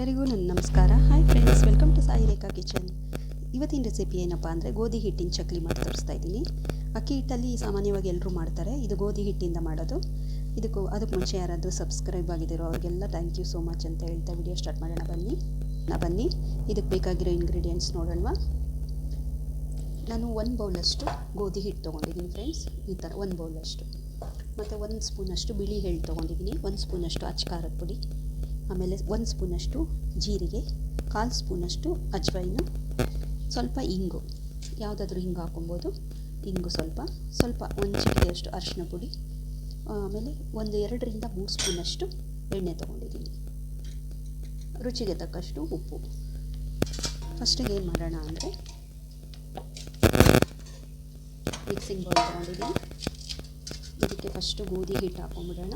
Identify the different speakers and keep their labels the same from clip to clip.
Speaker 1: ಎಲ್ಲರಿಗೂ ನನ್ನ ನಮಸ್ಕಾರ. Hi friends, welcome to Sai Rekha kitchen. ಇವತ್ತಿನ ರೆಸಿಪಿ ಏನಪ್ಪ ಅಂದರೆ ಗೋಧಿ ಹಿಟ್ಟಿನ ಚಕ್ಲಿ ಮಾಡಿ ತೋರಿಸ್ತಾ ಇದ್ದೀನಿ. ಅಕ್ಕಿ ಹಿಟ್ಟಲ್ಲಿ ಸಾಮಾನ್ಯವಾಗಿ ಎಲ್ಲರೂ ಮಾಡ್ತಾರೆ, ಇದು ಗೋಧಿ ಹಿಟ್ಟಿಂದ ಮಾಡೋದು. ಅದಕ್ಕೆ ಮುಂಚೆ ಯಾರಾದರೂ ಸಬ್ಸ್ಕ್ರೈಬ್ ಆಗಿದ್ದೀರೋ ಅವ್ರಿಗೆಲ್ಲ ಥ್ಯಾಂಕ್ ಯು ಸೋ ಮಚ್ ಅಂತ ಹೇಳ್ತಾ ವಿಡಿಯೋ ಸ್ಟಾರ್ಟ್ ಮಾಡೋಣ. ಬನ್ನಿ ಇದಕ್ಕೆ ಬೇಕಾಗಿರೋ ಇಂಗ್ರೀಡಿಯೆಂಟ್ಸ್ ನೋಡೋಣ. ನಾನು 1 ಬೌಲಷ್ಟು ಗೋಧಿ ಹಿಟ್ಟು ತೊಗೊಂಡಿದ್ದೀನಿ ಫ್ರೆಂಡ್ಸ್, ಈ ಥರ 1 ಬೌಲಷ್ಟು. ಮತ್ತು 1 ಸ್ಪೂನಷ್ಟು ಬಿಳಿ ಎಳ್ಳು ತೊಗೊಂಡಿದ್ದೀನಿ, 1 ಸ್ಪೂನಷ್ಟು ಅಚ್ಚ ಖಾರದ ಪುಡಿ, ಆಮೇಲೆ 1 ಸ್ಪೂನಷ್ಟು ಜೀರಿಗೆ, 1/4 ಸ್ಪೂನಷ್ಟು ಅಜ್ವೈನು, ಸ್ವಲ್ಪ ಇಂಗು, ಯಾವುದಾದ್ರೂ ಹಿಂಗು ಹಾಕೊಬೋದು, ಇಂಗು ಸ್ವಲ್ಪ 1 ಚಿಟಿಕೆಯಷ್ಟು ಅರಿಶಿನ ಪುಡಿ, ಆಮೇಲೆ 2ರಿಂದ 3 ಸ್ಪೂನಷ್ಟು ಎಣ್ಣೆ ತೊಗೊಂಡಿದ್ದೀನಿ, ರುಚಿಗೆ ತಕ್ಕಷ್ಟು ಉಪ್ಪು. ಫಸ್ಟಿಗೆ ಏನು ಮಾಡೋಣ ಅಂದರೆ ಮಿಕ್ಸಿಂಗ್ ಬೌಲ್ ತೊಗೊಂಡಿದ್ದೀನಿ, ಇದಕ್ಕೆ ಫಸ್ಟು ಗೋಧಿ ಹಿಟ್ಟು ಹಾಕೊಂಡ್ಬಿಡೋಣ.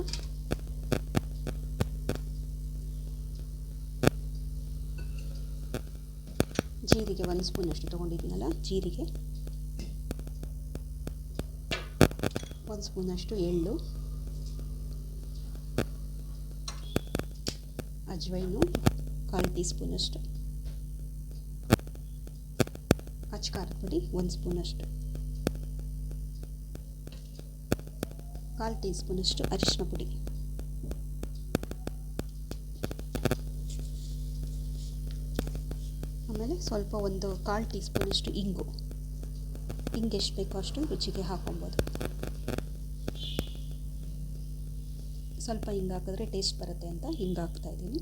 Speaker 1: ಜೀರಿಗೆ 1 ಸ್ಪೂನಷ್ಟು ತೊಗೊಂಡಿದ್ದೀನಲ್ಲ, ಜೀರಿಗೆ 1 ಸ್ಪೂನಷ್ಟು ಎಳ್ಳು, ಅಜ್ವೈನು 1/4 ಟೀ ಸ್ಪೂನಷ್ಟು, ಅಚ್ಚ ಖಾರದ ಪುಡಿ 1 ಸ್ಪೂನಷ್ಟು, 1/4 ಟೀ ಸ್ಪೂನಷ್ಟು ಅರಿಶಿನ ಪುಡಿ, ಆಮೇಲೆ ಸ್ವಲ್ಪ 1/4 ಟೀ ಸ್ಪೂನಷ್ಟು ಇಂಗು ಎಷ್ಟು ಬೇಕೋ ಅಷ್ಟು ರುಚಿಗೆ ಹಾಕೊಬೋದು. ಸ್ವಲ್ಪ ಹಿಂಗೆ ಹಾಕಿದ್ರೆ ಟೇಸ್ಟ್ ಬರುತ್ತೆ ಅಂತ ಹಿಂಗೆ ಹಾಕ್ತಾ ಇದ್ದೀನಿ.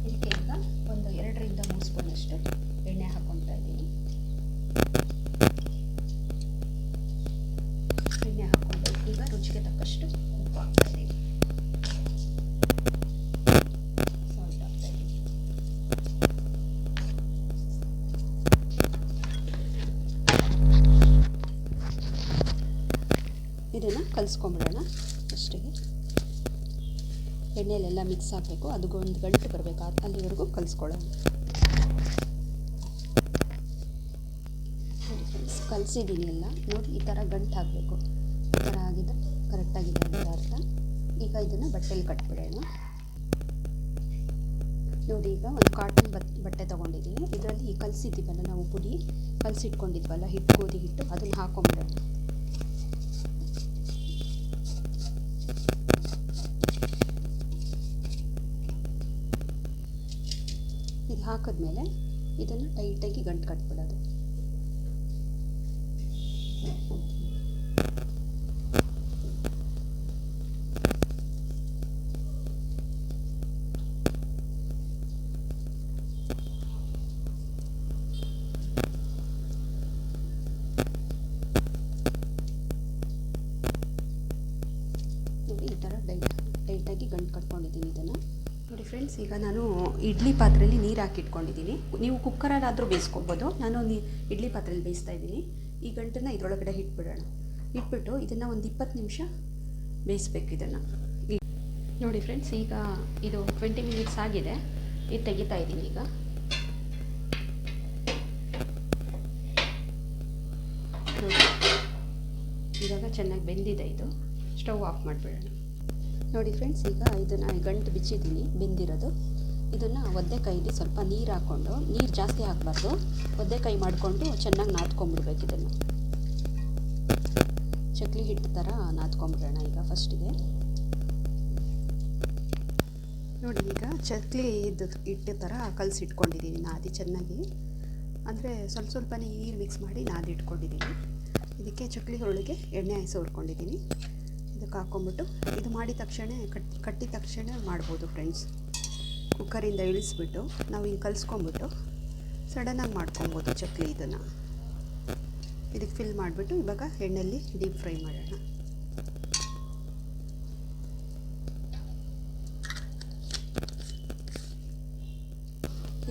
Speaker 1: ಇದಕ್ಕೆ ಈಗ 2ರಿಂದ 3 ಸ್ಪೂನಷ್ಟು ಎಣ್ಣೆ ಹಾಕ್ಕೊಳ್ತಾ ಇದ್ದೀನಿ. ಎಣ್ಣೆ ಹಾಕ್ಕೊಂಡು ಈಗ ರುಚಿಗೆ ತಕ್ಕಷ್ಟು ಉಪ್ಪು ಹಾಕ್ತಾ ಇದ್ದೀನಿ, ಸಾಲ್ಟ್ ಹಾಕ್ತಾ ಇದ್ದೀನಿ. ಇದನ್ನು ಕಲಿಸ್ಕೊಂಬಿಡೋಣ. ಫಸ್ಟಿಗೆ ಎಣ್ಣೆಯಲ್ಲೆಲ್ಲ ಮಿಕ್ಸ್ ಆಗಬೇಕು, ಅದಕ್ಕೆ ಒಂದು ಗಂಟು ಬರಬೇಕು, ಅಲ್ಲಿವರೆಗೂ ಕಲಿಸ್ಕೊಳ್ಳೋಣ. ಕಲಿಸಿದ್ದೀನಿ ಎಲ್ಲ ನೋಡಿ, ಈ ಥರ ಗಂಟು ಹಾಕಬೇಕು. ಈ ಥರ ಆಗಿದೆ, ಕರೆಕ್ಟಾಗಿದೆ ಅಂತ ಅರ್ಥ. ಈಗ ಇದನ್ನು ಬಟ್ಟೆಯಲ್ಲಿ ಕಟ್ಬಿಡೋಣ. ನೋಡಿ, ಈಗ ಒಂದು ಕಾಟನ್ ಬಟ್ಟೆ ತೊಗೊಂಡಿದ್ದೀನಿ, ಇದರಲ್ಲಿ ಈ ಕಲಸಿದ್ದೀವಲ್ಲ ನಾವು ಪುಡಿ ಕಲಸಿಟ್ಕೊಂಡಿದ್ವಲ್ಲ ಗೋಧಿ ಹಿಟ್ಟು, ಅದನ್ನು ಹಾಕೊಂಬಿಡೋಣ. ಇದು ಹಾಕಿದ್ಮೇಲೆ ಇದನ್ನು ಟೈಟಾಗಿ ಗಂಟು ಕಟ್ಬಿಡೋದು. ನೋಡಿ, ಈ ಥರ ಟೈಟಾಗಿ ಗಂಟು ಕಟ್ಕೊಂಡಿದ್ದೀನಿ ಇದನ್ನು. ನೋಡಿ ಫ್ರೆಂಡ್ಸ್, ಈಗ ನಾನು ಇಡ್ಲಿ ಪಾತ್ರೆಯಲ್ಲಿ ನೀರು ಹಾಕಿಟ್ಕೊಂಡಿದ್ದೀನಿ. ನೀವು ಕುಕ್ಕರಲ್ಲಾದರೂ ಬೇಯಿಸ್ಕೊಬೋದು, ನಾನು ಇಡ್ಲಿ ಪಾತ್ರೆಯಲ್ಲಿ ಬೇಯಿಸ್ತಾ ಇದ್ದೀನಿ. ಈ ಗಂಟನ್ನು ಇದರೊಳಗಡೆ ಇಟ್ಬಿಟ್ಟು ಇದನ್ನು ಒಂದು 20 ನಿಮಿಷ ಬೇಯಿಸ್ಬೇಕು ಇದನ್ನು. ನೋಡಿ ಫ್ರೆಂಡ್ಸ್, ಈಗ ಇದು 20 ಮಿನಿಟ್ಸ್ ಆಗಿದೆ, ಇದು ತೆಗಿತಾ ಇದ್ದೀನಿ. ಈಗ ನೋಡಿ, ಇವಾಗ ಚೆನ್ನಾಗಿ ಬೆಂದಿದೆ. ಇದು ಸ್ಟವ್ ಆಫ್ ಮಾಡಿಬಿಡೋಣ. ನೋಡಿ ಫ್ರೆಂಡ್ಸ್, ಈಗ ಇದನ್ನು ಗಂಟು ಬಿಚ್ಚಿದ್ದೀನಿ, ಬೆಂದಿರೋದು. ಇದನ್ನು ಒದ್ದೆ ಕೈಲಿ ಸ್ವಲ್ಪ ನೀರು ಹಾಕ್ಕೊಂಡು, ನೀರು ಜಾಸ್ತಿ ಹಾಕಬಾರ್ದು, ಒದ್ದೆ ಕೈ ಮಾಡಿಕೊಂಡು ಚೆನ್ನಾಗಿ ನಾದ್ಕೊಂಬಿಡ್ಬೇಕು. ಇದನ್ನು ಚಕ್ಲಿ ಹಿಟ್ಟು ಥರ ನಾದ್ಕೊಂಬಿಡೋಣ. ಈಗ ಫಸ್ಟಿಗೆ ನೋಡಿ, ಈಗ ಚಕ್ಲಿ ಹಿಟ್ಟು ಥರ ಕಲಸಿಟ್ಕೊಂಡಿದ್ದೀನಿ ನಾದಿ ಚೆನ್ನಾಗಿ, ಅಂದರೆ ಸ್ವಲ್ಪನೇ ನೀರು ಮಿಕ್ಸ್ ಮಾಡಿ ನಾದಿಟ್ಕೊಂಡಿದ್ದೀನಿ. ಇದಕ್ಕೆ ಚಕ್ಲಿ ಒಳಗೆ ಎಣ್ಣೆ ಸವರ್ಕೊಂಡಿದ್ದೀನಿ. ಇದಕ್ಕೆ ಹಾಕ್ಕೊಂಬಿಟ್ಟು ಇದು ಮಾಡಿದ ತಕ್ಷಣ ಕಟ್ಟಿದ ತಕ್ಷಣ ಮಾಡ್ಬೋದು ಫ್ರೆಂಡ್ಸ್. ಕುಕ್ಕರಿಂದ ಇಳಿಸ್ಬಿಟ್ಟು ನಾವು ಹಿಂಗೆ ಕಲಿಸ್ಕೊಂಬಿಟ್ಟು ಸಡನ್ನಾಗಿ ಮಾಡ್ಕೊಬೋದು ಚಕ್ಲಿ. ಇದನ್ನು ಇದಕ್ಕೆ ಫಿಲ್ ಮಾಡಿಬಿಟ್ಟು ಇವಾಗ ಎಣ್ಣೆಯಲ್ಲಿ ಡೀಪ್ ಫ್ರೈ ಮಾಡೋಣ.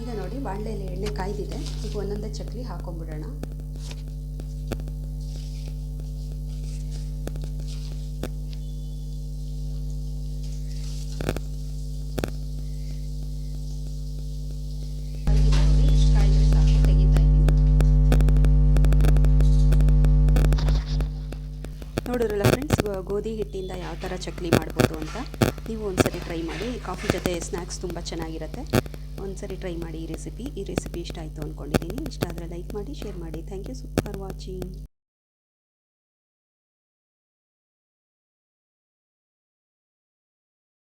Speaker 1: ಈಗ ನೋಡಿ, ಬಾಣಲೆಯಲ್ಲಿ ಎಣ್ಣೆ ಕಾಯ್ದಿದೆ, ಈಗ ಒಂದೊಂದೇ ಚಕ್ಲಿ ಹಾಕ್ಕೊಂಬಿಡೋಣ. ನೋಡಿದ್ರಲ್ಲ ಫ್ರೆಂಡ್ಸ್, ಗೋಧಿ ಹಿಟ್ಟಿಂದ ಯಾವ ಥರ ಚಕ್ಲಿ ಮಾಡ್ಬೋದು ಅಂತ ನೀವು ಒಂದ್ಸರಿ ಟ್ರೈ ಮಾಡಿ. ಕಾಫಿ ಜೊತೆ ಸ್ನ್ಯಾಕ್ಸ್ ತುಂಬ ಚೆನ್ನಾಗಿರುತ್ತೆ. ಒಂದ್ಸರಿ ಟ್ರೈ ಮಾಡಿ ಈ ರೆಸಿಪಿ ಇಷ್ಟ ಆಯಿತು ಅಂದ್ಕೊಂಡಿದ್ದೀನಿ. ಇಷ್ಟ ಆದರೆ ಲೈಕ್ ಮಾಡಿ, ಶೇರ್ ಮಾಡಿ. Thank you for watching.